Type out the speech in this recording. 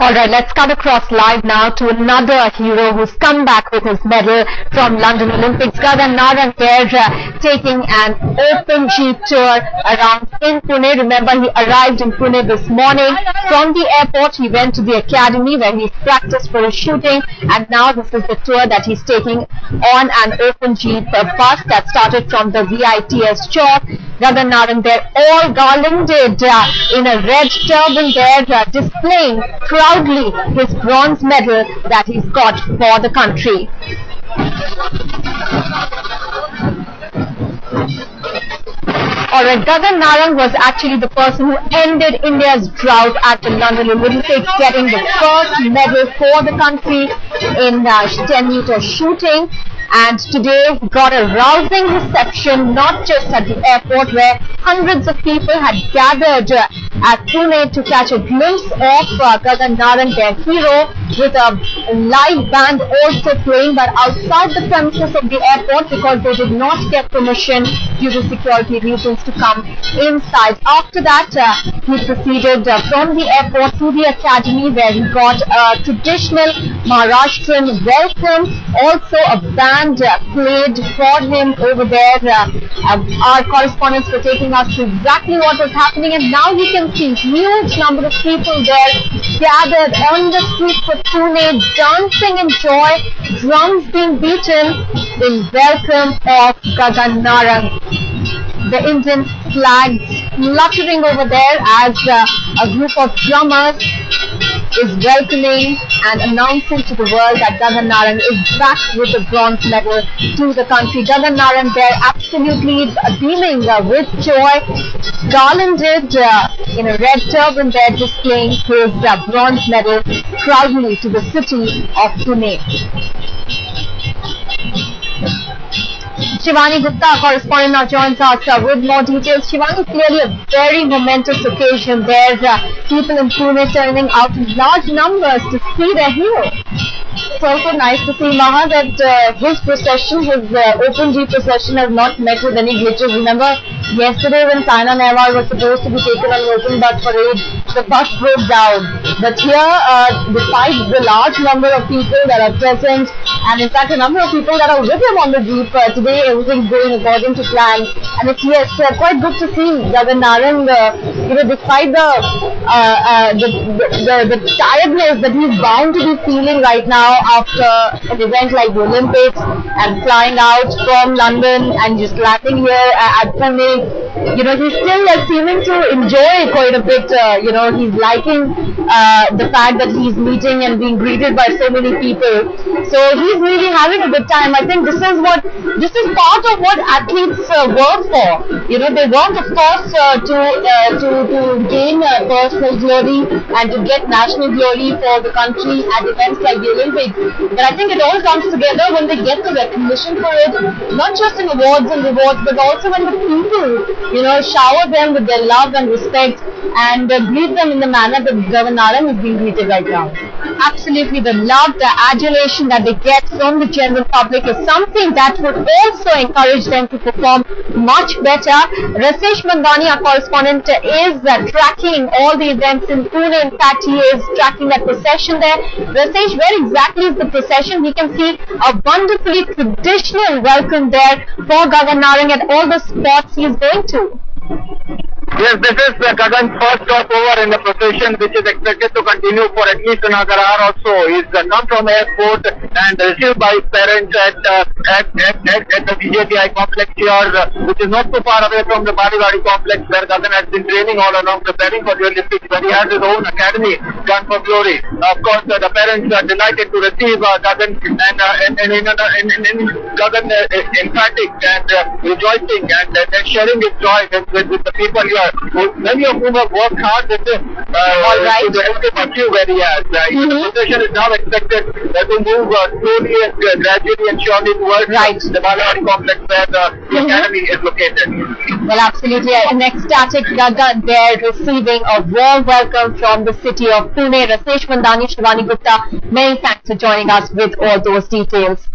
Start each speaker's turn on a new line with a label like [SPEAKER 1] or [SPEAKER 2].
[SPEAKER 1] Alright, let's cut across live now to another hero who's come back with his medal from London Olympics. Gagan Narang there taking an open jeep tour around in Pune. Remember, he arrived in Pune this morning. From the airport, he went to the academy where he practiced for his shooting, and now this is the tour that he's taking on an open jeep bus that started from the VITS Chowk. Gagan Narang there, all garlanded in a red turban there, displaying proudly his bronze medal that he's got for the country. Alright, Gagan Narang was actually the person who ended India's drought at the London Olympics, getting the first medal for the country in 10-meter shooting. And today he got a rousing reception, not just at the airport where hundreds of people had gathered at Pune to catch a glimpse of Gagan Narang, their hero, with a live band also playing, but outside the premises of the airport because they did not get permission due to security reasons to come inside. After that, he proceeded from the airport to the academy where he got a traditional Maharashtrian welcome. Also a band played for him over there. Our correspondents were taking us to exactly what was happening, and now you can see huge number of people there gathered on the streets of Pune, dancing in joy, drums being beaten in welcome of Gagan Narang. The Indian flag fluttering over there as a group of drummers is welcoming and announcing to the world that Gagan Narang is back with a bronze medal to the country. Gagan Narang there absolutely beaming with joy, garlanded in a red turban there, displaying his bronze medal proudly to the city of Pune. Shivani Gupta, correspondent, now joins us with more details. Shivani, clearly a very momentous occasion there. People in Pune turning out in large numbers to see their hero. It's also nice to see, Maha, that his procession, his open jeep procession has not met with any glitches. Remember, yesterday when Saina Nehwal was supposed to be taken on an open bus parade, the bus broke down. But here, despite the large number of people that are present, and in fact a number of people that are with him on the jeep, today everything's going according to plan. And it's quite good to see Gagan Narang, despite the tiredness that he's bound to be feeling right now after an event like the Olympics and flying out from London and just landing here at Pune. He's still seeming to enjoy quite a bit. He's liking the fact that he's meeting and being greeted by so many people. So he's really having a good time. I think this is part of what athletes work for. They work, of course, to gain personal glory and to get national glory for the country at events like the Olympics. But I think it all comes together when they get the recognition for it, not just in awards and rewards, but also when the people, shower them with their love and respect and greet them in the manner that Gagan Narang is being greeted right now. Absolutely, the love, the adulation that they get from the general public is something that would also encourage them to perform much better. Rasesh Mandani, our correspondent, is tracking all the events in Pune. In fact, he is tracking that procession there. Rasesh, where exactly is the procession? We can see a wonderfully traditional welcome there for Gagan Narang at all the spots he is going to.
[SPEAKER 2] Yes, this is Gagan's first stopover in the procession, which is expected to continue for at least another hour or so. He's come from airport and received by his parents at the VJTI complex here, which is not so far away from the Baliwadi complex where Gagan has been training all along, preparing for the Olympics, where he has his own academy, Gun for Glory. Of course, the parents are delighted to receive Gagan, and Gagan emphatic and rejoicing and sharing his joy with the people here, many of whom have worked hard with him to help him achieve where he has. The procession is now expected to move slowly and gradually and surely towards the Baliwadi complex where the academy is located.
[SPEAKER 1] Well, absolutely. An ecstatic Gagan there receiving a warm welcome from the city of Pune. Rasesh Mandani, Shivani Gupta, many thanks for joining us with all those details.